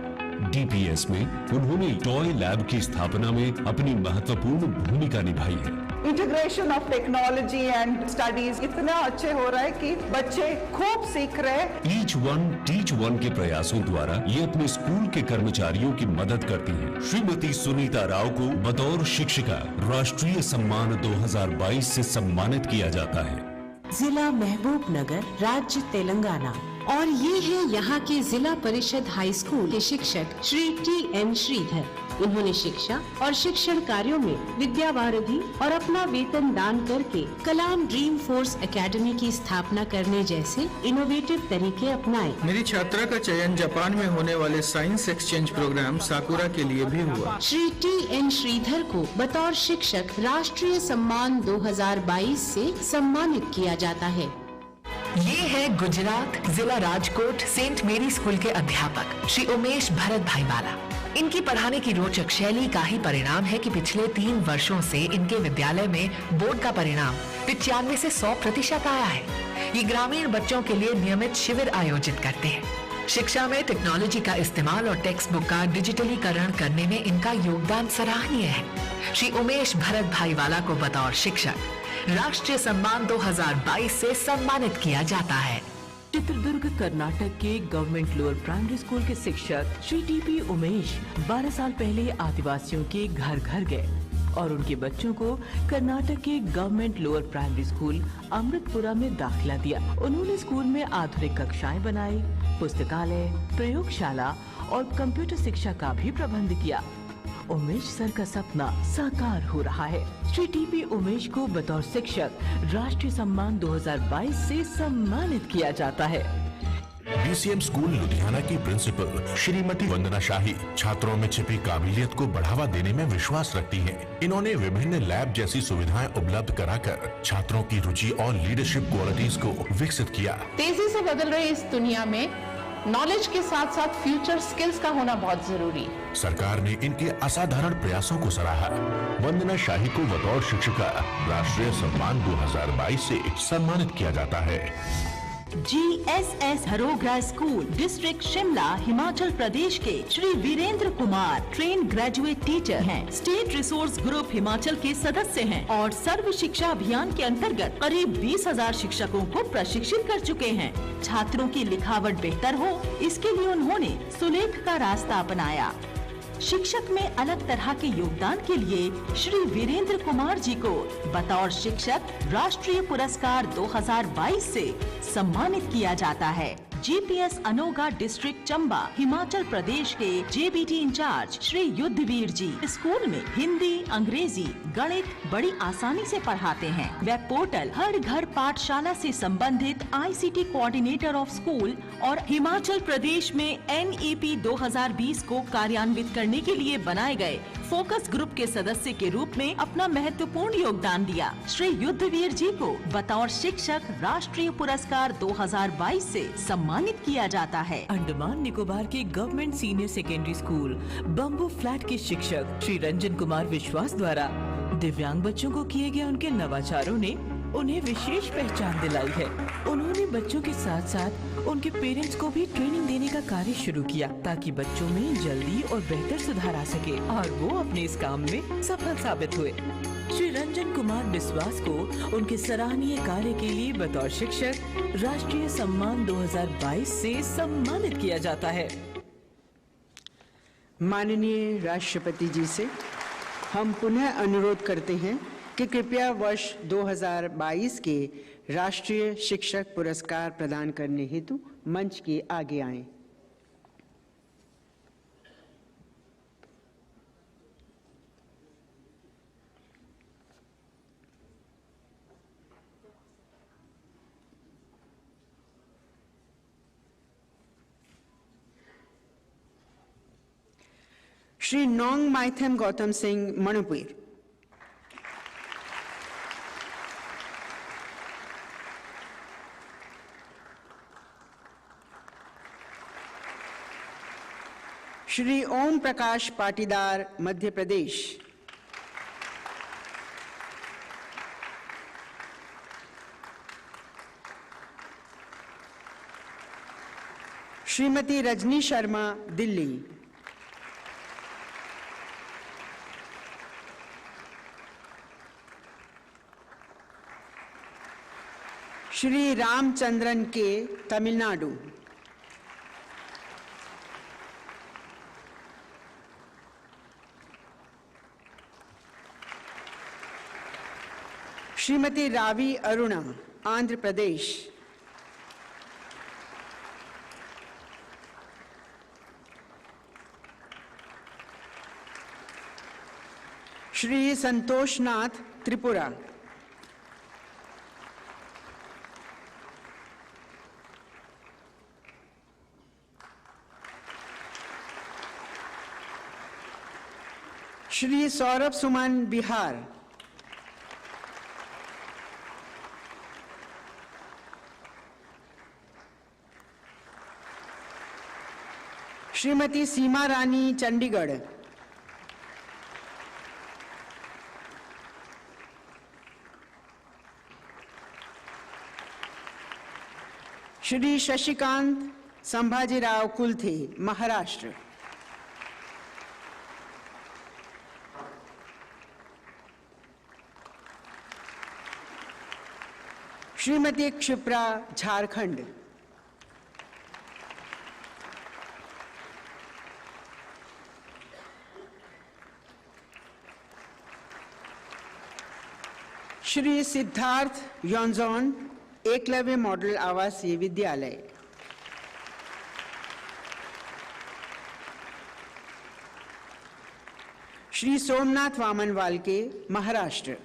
डीपीएस में उन्होंने टॉय लैब की स्थापना में अपनी महत्वपूर्ण भूमिका निभाई है। Integration of technology and studies इतना अच्छे हो रहा है कि बच्चे खूब सीख रहे हैं। ईच वन टीच वन के प्रयासों द्वारा ये अपने स्कूल के कर्मचारियों की मदद करती हैं। श्रीमती सुनीता राव को बतौर शिक्षिका राष्ट्रीय सम्मान 2022 से सम्मानित किया जाता है। जिला महबूब नगर, राज्य तेलंगाना। और ये है यहाँ के जिला परिषद हाई स्कूल के शिक्षक श्री TN श्रीधर। उन्होंने शिक्षा और शिक्षण कार्यों में विद्या वारिधि और अपना वेतन दान करके कलाम ड्रीम फोर्स एकेडमी की स्थापना करने जैसे इनोवेटिव तरीके अपनाए। मेरी छात्रा का चयन जापान में होने वाले साइंस एक्सचेंज प्रोग्राम साकुरा के लिए भी हुआ। श्री TN श्रीधर को बतौर शिक्षक राष्ट्रीय सम्मान 2022 से सम्मानित किया जाता है। ये है गुजरात जिला राजकोट सेंट मेरी स्कूल के अध्यापक श्री उमेश भरत भाईवाला। इनकी पढ़ाने की रोचक शैली का ही परिणाम है कि पिछले 3 वर्षों से इनके विद्यालय में बोर्ड का परिणाम 95 से 100% आया है। ये ग्रामीण बच्चों के लिए नियमित शिविर आयोजित करते हैं। शिक्षा में टेक्नोलॉजी का इस्तेमाल और टेक्स्ट बुक का डिजिटलीकरण करने में इनका योगदान सराहनीय है। श्री उमेश भरत भाईवाला को बतौर शिक्षक राष्ट्रीय सम्मान 2022 से सम्मानित किया जाता है। चित्रदुर्ग कर्नाटक के गवर्नमेंट लोअर प्राइमरी स्कूल के शिक्षक श्री TP उमेश 12 साल पहले आदिवासियों के घर घर गए और उनके बच्चों को कर्नाटक के government lower primary school Amritpura में दाखिला दिया। उन्होंने स्कूल में आधुनिक कक्षाएं बनाई, पुस्तकालय, प्रयोगशाला और कंप्यूटर शिक्षा का भी प्रबंध किया। उमेश सर का सपना साकार हो रहा है। श्री TP उमेश को बतौर शिक्षक राष्ट्रीय सम्मान 2022 से सम्मानित किया जाता है। BCM स्कूल लुधियाना की प्रिंसिपल श्रीमती वंदना शाही छात्रों में छिपी काबिलियत को बढ़ावा देने में विश्वास रखती हैं। इन्होंने विभिन्न लैब जैसी सुविधाएं उपलब्ध कराकर छात्रों की रुचि और लीडरशिप क्वालिटीज को विकसित किया। तेजी से बदल रही इस दुनिया में नॉलेज के साथ साथ फ्यूचर स्किल्स का होना बहुत जरूरी है। सरकार ने इनके असाधारण प्रयासों को सराहा। वंदना शाही को बतौर शिक्षिका राष्ट्रीय सम्मान 2022 से सम्मानित किया जाता है। GSS Harogra school district Shimla Himachal Pradesh के Shri Virendra Kumar trained graduate teacher हैं। स्टेट रिसोर्स ग्रुप हिमाचल के सदस्य हैं और सर्व शिक्षा अभियान के अंतर्गत करीब 20,000 शिक्षकों को प्रशिक्षित कर चुके हैं। छात्रों की लिखावट बेहतर हो, इसके लिए उन्होंने सुलेख का रास्ता अपनाया। शिक्षक में अलग तरह के योगदान के लिए श्री वीरेंद्र कुमार जी को बतौर शिक्षक राष्ट्रीय पुरस्कार 2022 से सम्मानित किया जाता है। जीपीएस अनोगा डिस्ट्रिक्ट चंबा हिमाचल प्रदेश के जेबीटी इंचार्ज श्री युद्धवीर जी स्कूल में हिंदी, अंग्रेजी, गणित बड़ी आसानी से पढ़ाते हैं। वेब पोर्टल हर घर पाठशाला से संबंधित आईसीटी कोऑर्डिनेटर ऑफ स्कूल और हिमाचल प्रदेश में NEP 2020 को कार्यान्वित करने के लिए बनाए गए फोकस ग्रुप के सदस्य के रूप में अपना महत्वपूर्ण योगदान दिया। श्री युद्धवीर जी को बतौर शिक्षक राष्ट्रीय पुरस्कार 2022 से सम्मानित किया जाता है। अंडमान निकोबार के government senior secondary school bamboo flat के शिक्षक श्री रंजन कुमार विश्वास द्वारा दिव्यांग बच्चों को किए गए उनके नवाचारों ने उन्हें विशेष पहचान दिलाई है। उन्होंने बच्चों के साथ साथ उनके पेरेंट्स को भी ट्रेनिंग देने का कार्य शुरू किया ताकि बच्चों में जल्दी और बेहतर सुधार आ सके और वो अपने इस काम में सफल साबित हुए। श्री रंजन कुमार विश्वास को उनके सराहनीय कार्य के लिए बतौर शिक्षक राष्ट्रीय सम्मान 2022 से सम्मानित किया जाता है। माननीय राष्ट्रपति जी से हम पुनः अनुरोध करते हैं कि कृपया वर्ष 2022 के राष्ट्रीय शिक्षक पुरस्कार प्रदान करने हेतु मंच के आगे आएं। श्री नोंग माइथम गौतम सिंह मणिपुर। श्री ओम प्रकाश पाटीदार मध्य Pradesh. Shrimati Rajni Sharma Delhi. Shri Ramachandran K Tamil Nadu. Shrimati Ravi Aruna Andhra Pradesh. Shri Santoshnath Tripura. Shri Saurabh Suman Bihar. Shrimati Seema Rani Chandigarh. Shri Shashikant Sambhajirao Kulthe Maharashtra. Shrimati Kshipra Jharkhand. Shri Siddharth Yonjon Eklavya model Awasiya Vidyalaya. Shri Somnath Waman Walke Maharashtra.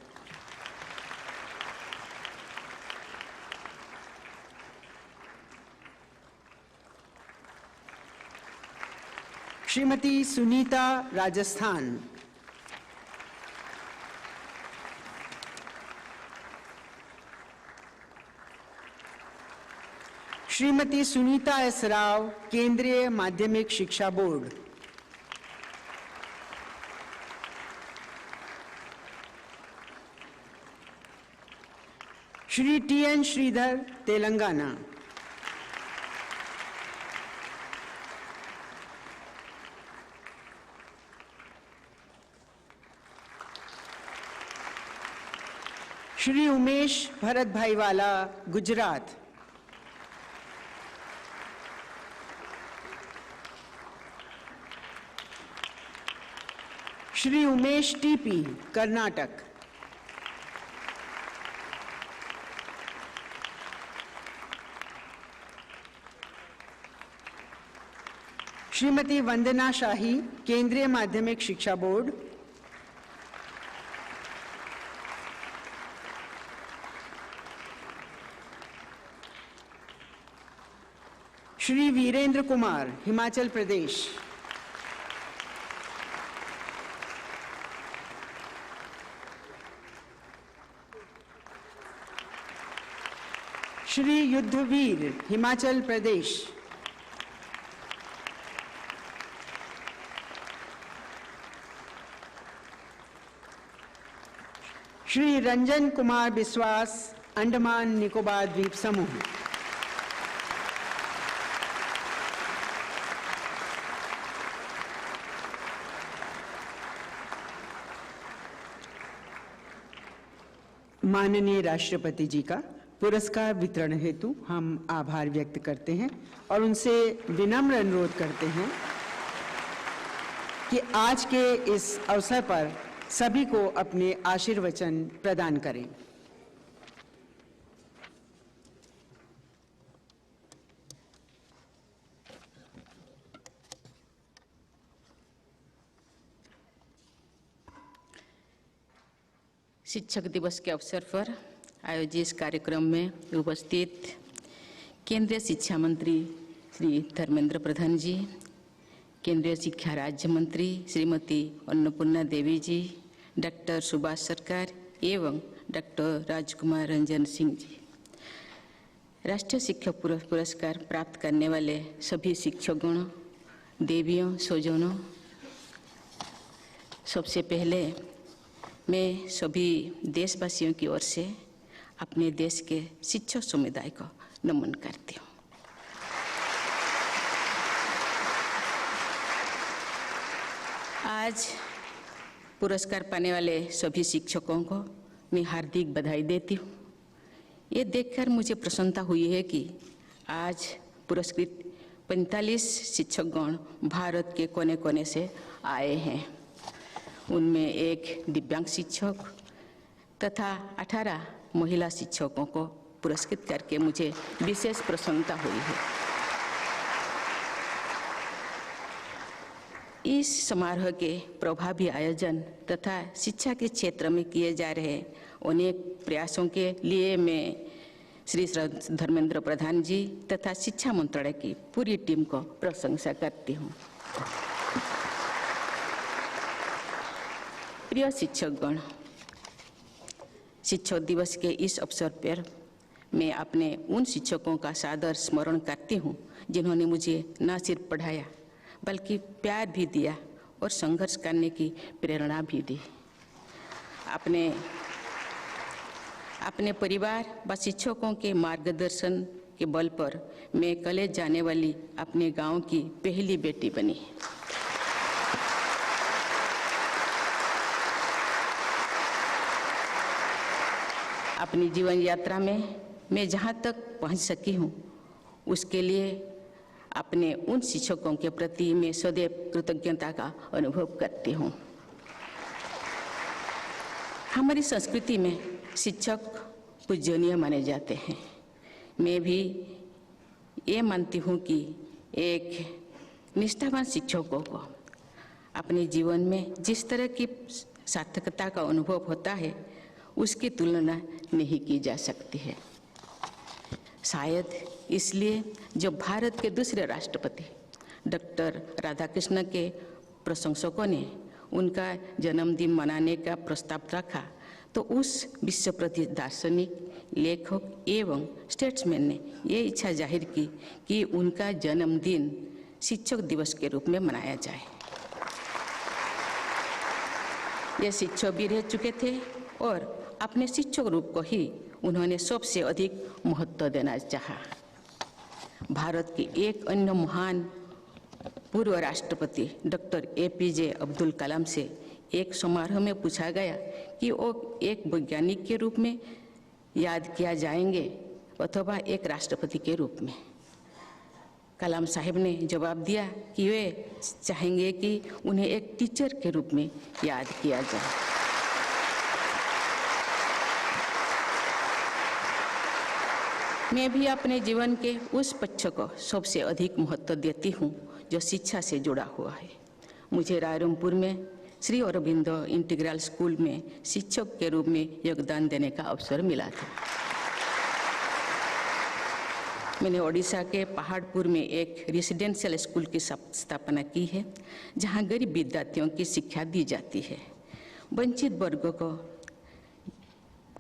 Shrimati Sunita Rajasthan. Shrimati Sunita S Rao Kendriya Madhyamik Shiksha board. Shri TN Sridhar Telangana. Shri Umesh Bharat Bhaiwala Gujarat. Shri Umesh TP Karnataka. Shrimati Vandana Shahi, Kendriya Madhyamik Shiksha board. Shri Virendra Kumar, Himachal Pradesh. Shri Yudhvir, Himachal Pradesh. Shri Ranjan Kumar बिस्वास, अंडमान निकोबार द्वीप समूह। माननीय राष्ट्रपति जी का पुरस्कार वितरण हेतु हम आभार व्यक्त करते हैं और उनसे विनम्र अनुरोध करते हैं कि आज के इस अवसर पर सभी को अपने आशीर्वचन प्रदान करें। शिक्षक दिवस के अवसर पर आयोजित इस कार्यक्रम में उपस्थित केंद्रीय शिक्षा मंत्री श्री धर्मेंद्र प्रधान जी, केंद्रीय शिक्षा राज्य मंत्री श्रीमती अन्नपूर्णा देवी जी, डॉक्टर सुभाष सरकार एवं डॉक्टर राजकुमार रंजन सिंह जी, राष्ट्रीय शिक्षक पुरस्कार प्राप्त करने वाले सभी शिक्षकगण, देवियों, स्वजनों, सबसे पहले मैं सभी देशवासियों की ओर से अपने देश के शिक्षक समुदाय को नमन करती हूँ। आज पुरस्कार पाने वाले सभी शिक्षकों को मैं हार्दिक बधाई देती हूँ। ये देखकर मुझे प्रसन्नता हुई है कि आज पुरस्कृत 45 शिक्षकगण भारत के कोने कोने से आए हैं। उनमें एक दिव्यांग शिक्षक तथा 18 महिला शिक्षकों को पुरस्कृत करके मुझे विशेष प्रसन्नता हुई है। इस समारोह के प्रभावी आयोजन तथा शिक्षा के क्षेत्र में किए जा रहे अनेक प्रयासों के लिए मैं श्री धर्मेंद्र प्रधान जी तथा शिक्षा मंत्रालय की पूरी टीम को प्रशंसा करती हूँ। प्रिय शिक्षकगण, शिक्षक दिवस के इस अवसर पर मैं अपने उन शिक्षकों का सादर स्मरण करती हूँ जिन्होंने मुझे न सिर्फ पढ़ाया बल्कि प्यार भी दिया और संघर्ष करने की प्रेरणा भी दी। अपने परिवार व शिक्षकों के मार्गदर्शन के बल पर मैं कॉलेज जाने वाली अपने गांव की पहली बेटी बनी। अपनी जीवन यात्रा में मैं जहाँ तक पहुँच सकी हूँ उसके लिए अपने उन शिक्षकों के प्रति मैं सदैव कृतज्ञता का अनुभव करती हूँ। हमारी संस्कृति में शिक्षक पूजनीय माने जाते हैं। मैं भी ये मानती हूँ कि एक निष्ठावान शिक्षकों को अपने जीवन में जिस तरह की सार्थकता का अनुभव होता है उसकी तुलना नहीं की जा सकती है। शायद इसलिए जब भारत के दूसरे राष्ट्रपति डॉक्टर राधाकृष्ण के प्रशंसकों ने उनका जन्मदिन मनाने का प्रस्ताव रखा तो उस विश्व प्रसिद्ध दार्शनिक, लेखक एवं स्टेट्समैन ने ये इच्छा जाहिर की कि उनका जन्मदिन शिक्षक दिवस के रूप में मनाया जाए। ये शिक्षक भी रह चुके थे और अपने शिक्षक रूप को ही उन्होंने सबसे अधिक महत्व देना चाहा। भारत के एक अन्य महान पूर्व राष्ट्रपति डॉक्टर APJ अब्दुल कलाम से एक समारोह में पूछा गया कि वो एक वैज्ञानिक के रूप में याद किया जाएंगे अथवा एक राष्ट्रपति के रूप में। कलाम साहब ने जवाब दिया कि वे चाहेंगे कि उन्हें एक टीचर के रूप में याद किया जाए। मैं भी अपने जीवन के उस पक्ष को सबसे अधिक महत्व देती हूँ जो शिक्षा से जुड़ा हुआ है। मुझे रायरंगपुर में श्री अरबिंदो इंटीग्रल स्कूल में शिक्षक के रूप में योगदान देने का अवसर मिला था। मैंने ओडिशा के पहाड़पुर में एक रेसिडेंशियल स्कूल की स्थापना की है, जहां गरीब विद्यार्थियों की शिक्षा दी जाती है। वंचित वर्गों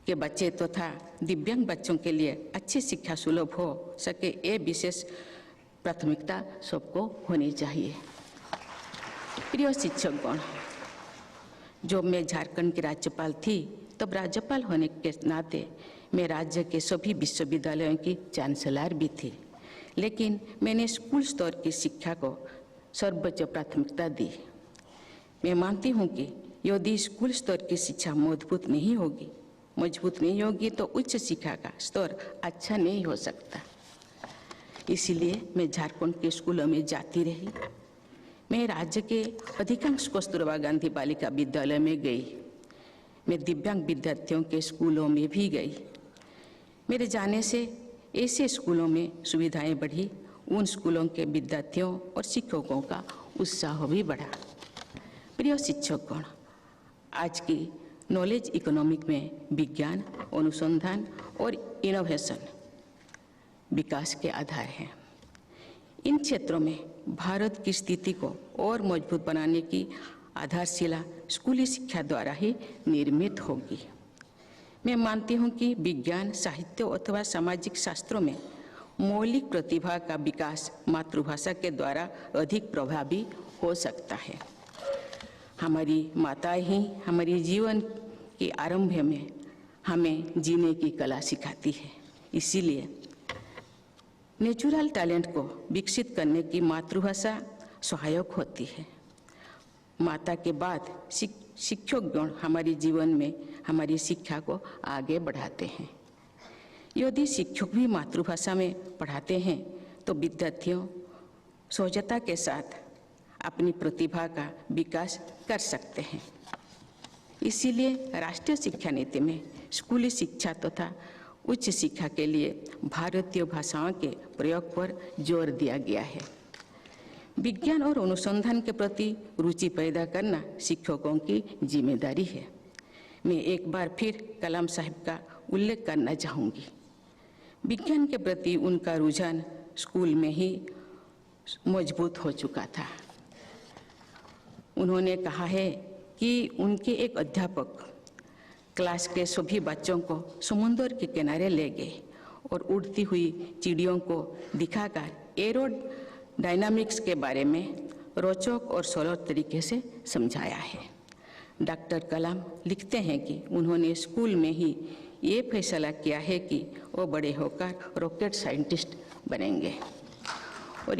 के बच्चे तथा दिव्यांग बच्चों के लिए अच्छी शिक्षा सुलभ हो सके, ये विशेष प्राथमिकता सबको होनी चाहिए। प्रिय शिक्षकगण, जब मैं झारखंड की राज्यपाल थी तब राज्यपाल होने के नाते मैं राज्य के सभी विश्वविद्यालयों की चांसलर भी थी, लेकिन मैंने स्कूल स्तर की शिक्षा को सर्वोच्च प्राथमिकता दी। मैं मानती हूँ कि यदि स्कूल स्तर की शिक्षा मजबूत नहीं होगी तो उच्च शिक्षा का स्तर अच्छा नहीं हो सकता। इसीलिए मैं झारखंड के स्कूलों में जाती रही। मैं राज्य के अधिकांश कस्तूरबा गांधी बालिका विद्यालय में गई। मैं दिव्यांग विद्यार्थियों के स्कूलों में भी गई। मेरे जाने से ऐसे स्कूलों में सुविधाएं बढ़ी, उन स्कूलों के विद्यार्थियों और शिक्षकों का उत्साह भी बढ़ा। प्रिय शिक्षकगण, आज की नॉलेज इकोनॉमिक में विज्ञान, अनुसंधान और इनोवेशन विकास के आधार हैं। इन क्षेत्रों में भारत की स्थिति को और मजबूत बनाने की आधारशिला स्कूली शिक्षा द्वारा ही निर्मित होगी। मैं मानती हूँ कि विज्ञान, साहित्य अथवा सामाजिक शास्त्रों में मौलिक प्रतिभा का विकास मातृभाषा के द्वारा अधिक प्रभावी हो सकता है। हमारी माताएं ही हमारे जीवन के आरंभ में हमें जीने की कला सिखाती है। इसीलिए नेचुरल टैलेंट को विकसित करने की मातृभाषा सहायक होती है। माता के बाद शिक्षकगण हमारे जीवन में हमारी शिक्षा को आगे बढ़ाते हैं। यदि शिक्षक भी मातृभाषा में पढ़ाते हैं तो विद्यार्थियों सहजता के साथ अपनी प्रतिभा का विकास कर सकते हैं। इसीलिए राष्ट्रीय शिक्षा नीति में स्कूली शिक्षा तथा उच्च शिक्षा के लिए भारतीय भाषाओं के प्रयोग पर जोर दिया गया है। विज्ञान और अनुसंधान के प्रति रुचि पैदा करना शिक्षकों की जिम्मेदारी है। मैं एक बार फिर कलाम साहब का उल्लेख करना चाहूँगी। विज्ञान के प्रति उनका रुझान स्कूल में ही मजबूत हो चुका था। उन्होंने कहा है कि उनके एक अध्यापक क्लास के सभी बच्चों को समुद्र के किनारे ले गए और उड़ती हुई चिड़ियों को दिखाकर एरोडायनामिक्स के बारे में रोचक और सरल तरीके से समझाया है। डॉक्टर कलाम लिखते हैं कि उन्होंने स्कूल में ही ये फैसला किया है कि वो बड़े होकर रॉकेट साइंटिस्ट बनेंगे। और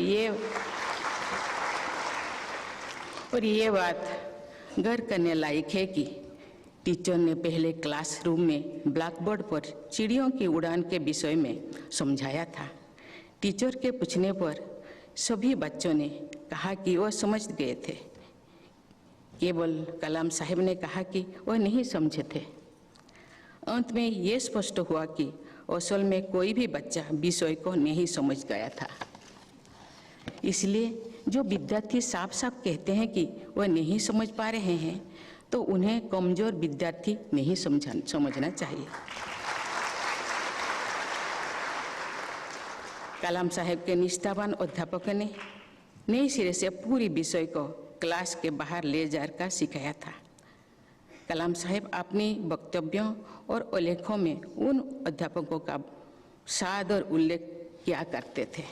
ये बात गर्व करने लायक है कि टीचर ने पहले क्लासरूम में ब्लैक बोर्ड पर चिड़ियों की उड़ान के विषय में समझाया था। टीचर के पूछने पर सभी बच्चों ने कहा कि वह समझ गए थे। केवल कलाम साहब ने कहा कि वह नहीं समझे थे। अंत में ये स्पष्ट हुआ कि असल में कोई भी बच्चा विषय को नहीं समझ गया था। इसलिए जो विद्यार्थी साफ साफ कहते हैं कि वह नहीं समझ पा रहे हैं तो उन्हें कमजोर विद्यार्थी नहीं समझना चाहिए। कलाम साहब के निष्ठावान अध्यापक ने नए सिरे से पूरी विषय को क्लास के बाहर ले जाकर सिखाया था। कलाम साहब अपनी वक्तव्यों और उल्लेखों में उन अध्यापकों का सादर उल्लेख किया करते थे।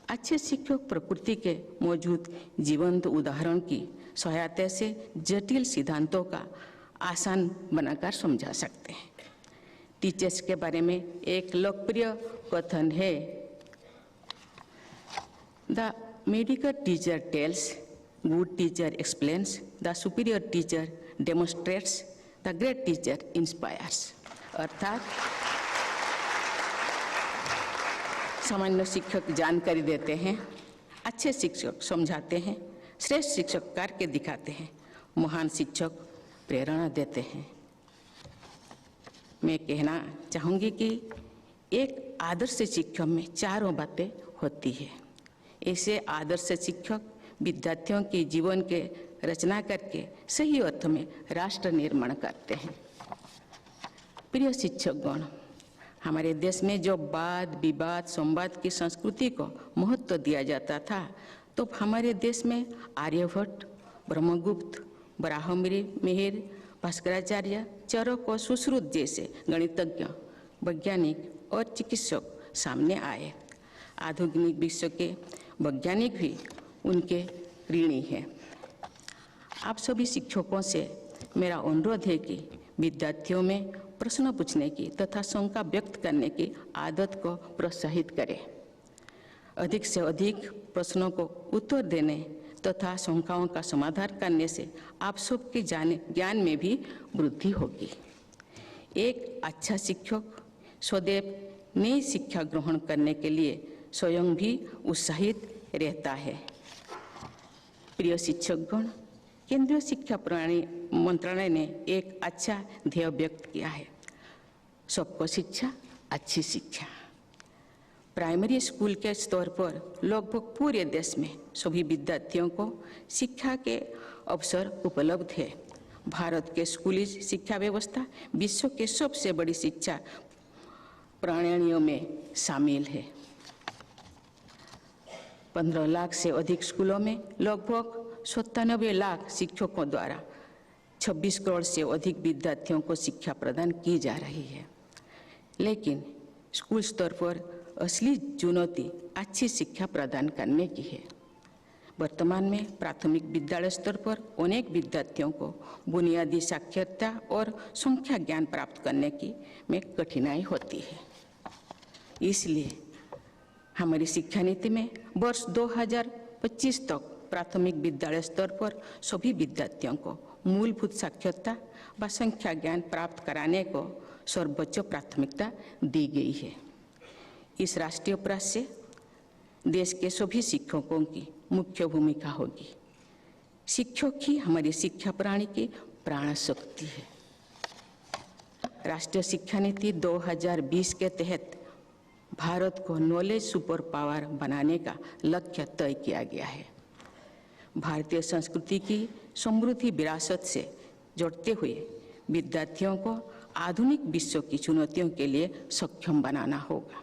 अच्छे शिक्षक प्रकृति के मौजूद जीवंत उदाहरण की सहायता से जटिल सिद्धांतों का आसान बनाकर समझा सकते हैं। टीचर्स के बारे में एक लोकप्रिय कथन है, the medical teacher tales, good teacher explains, the superior teacher demonstrates, the great teacher inspires. अर्थात सामान्य शिक्षक जानकारी देते हैं, अच्छे शिक्षक समझाते हैं, श्रेष्ठ शिक्षक करके दिखाते हैं, महान शिक्षक प्रेरणा देते हैं। मैं कहना चाहूँगी कि एक आदर्श शिक्षक में चारों बातें होती है। ऐसे आदर्श शिक्षक विद्यार्थियों के जीवन के रचना करके सही अर्थ में राष्ट्र निर्माण करते हैं। प्रिय शिक्षकगण, हमारे देश में जो वाद विवाद संवाद की संस्कृति को महत्व दिया जाता था, तो हमारे देश में आर्यभट्ट, ब्रह्मगुप्त, बराहमिहिर, भास्कराचार्य, चरक और सुश्रुत जैसे गणितज्ञ, वैज्ञानिक और चिकित्सक सामने आए। आधुनिक विश्व के वैज्ञानिक भी उनके ऋणी हैं। आप सभी शिक्षकों से मेरा अनुरोध है कि विद्यार्थियों में प्रश्न पूछने की तथा शंका व्यक्त करने की आदत को प्रोत्साहित करें। अधिक से अधिक प्रश्नों को उत्तर देने तथा शंकाओं का समाधान करने से आप सबके ज्ञान में भी वृद्धि होगी। एक अच्छा शिक्षक सदैव नई शिक्षा ग्रहण करने के लिए स्वयं भी उत्साहित रहता है। प्रिय शिक्षकगण, केंद्रीय शिक्षा मंत्रालय ने एक अच्छा ध्येय व्यक्त किया है, सबको शिक्षा, अच्छी शिक्षा। प्राइमरी स्कूल के स्तर पर लगभग पूरे देश में सभी विद्यार्थियों को शिक्षा के अवसर उपलब्ध है। भारत के स्कूली शिक्षा व्यवस्था विश्व के सबसे बड़ी शिक्षा प्रणालियों में शामिल है। 15 लाख से अधिक स्कूलों में लगभग 97 लाख शिक्षकों द्वारा 26 करोड़ से अधिक विद्यार्थियों को शिक्षा प्रदान की जा रही है। लेकिन स्कूल स्तर पर असली चुनौती अच्छी शिक्षा प्रदान करने की है। वर्तमान में प्राथमिक विद्यालय स्तर पर अनेक विद्यार्थियों को बुनियादी साक्षरता और संख्या ज्ञान प्राप्त करने में कठिनाई होती है। इसलिए हमारी शिक्षा नीति में वर्ष 2025 तक प्राथमिक विद्यालय स्तर पर सभी विद्यार्थियों को मूलभूत साक्षरता व संख्या ज्ञान प्राप्त कराने को सर्वोच्च प्राथमिकता दी गई है। इस राष्ट्रीय प्रयास से देश के सभी शिक्षकों की मुख्य भूमिका होगी। शिक्षक ही हमारी शिक्षा प्रणाली की प्राण शक्ति है। राष्ट्रीय शिक्षा नीति 2020 के तहत भारत को नॉलेज सुपर पावर बनाने का लक्ष्य तय किया गया है। भारतीय संस्कृति की समृद्धि विरासत से जोड़ते हुए विद्यार्थियों को आधुनिक विश्व की चुनौतियों के लिए सक्षम बनाना होगा।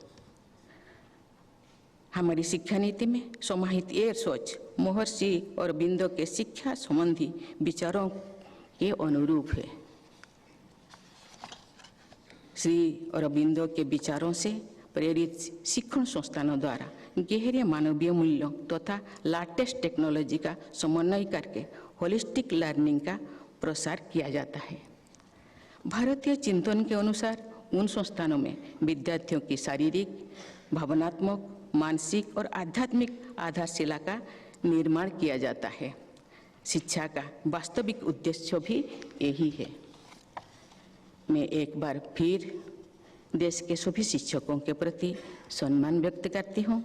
हमारी शिक्षा नीति में समाहित ये सोच महर्षि अरबिंदो के शिक्षा संबंधी विचारों के अनुरूप है। श्री अरबिंदो के विचारों से प्रेरित शिक्षण संस्थानों द्वारा गहरे मानवीय मूल्यों तथा लेटेस्ट टेक्नोलॉजी का समन्वय करके होलिस्टिक लर्निंग का प्रसार किया जाता है। भारतीय चिंतन के अनुसार उन संस्थानों में विद्यार्थियों की शारीरिक, भावनात्मक, मानसिक और आध्यात्मिक आधारशिला का निर्माण किया जाता है। शिक्षा का वास्तविक उद्देश्य भी यही है। मैं एक बार फिर देश के सभी शिक्षकों के प्रति सम्मान व्यक्त करती हूँ।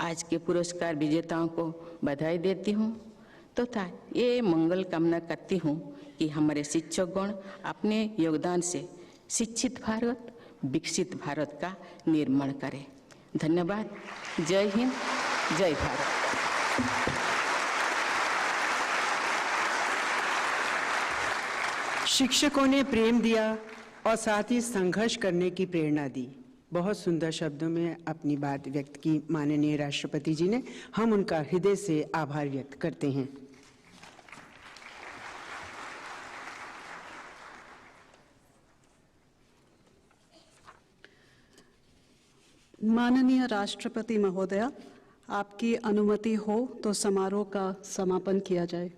आज के पुरस्कार विजेताओं को बधाई देती हूँ तथा ये मंगल कामना करती हूँ कि हमारे शिक्षकगण अपने योगदान से शिक्षित भारत, विकसित भारत का निर्माण करें। धन्यवाद। जय हिंद, जय भारत। शिक्षकों ने प्रेम दिया और साथ ही संघर्ष करने की प्रेरणा दी। बहुत सुंदर शब्दों में अपनी बात व्यक्त की माननीय राष्ट्रपति जी ने। हम उनका हृदय से आभार व्यक्त करते हैं। माननीय राष्ट्रपति महोदया, आपकी अनुमति हो तो समारोह का समापन किया जाए।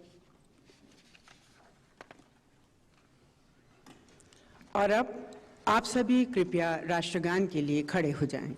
और अब आप सभी कृपया राष्ट्रगान के लिए खड़े हो जाएं।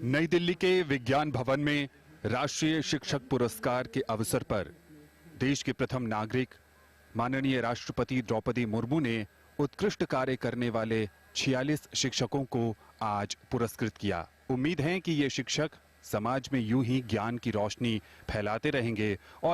नई दिल्ली के विज्ञान भवन में राष्ट्रीय शिक्षक पुरस्कार के अवसर पर देश के प्रथम नागरिक माननीय राष्ट्रपति द्रौपदी मुर्मू ने उत्कृष्ट कार्य करने वाले 46 शिक्षकों को आज पुरस्कृत किया। उम्मीद है कि ये शिक्षक समाज में यूं ही ज्ञान की रोशनी फैलाते रहेंगे और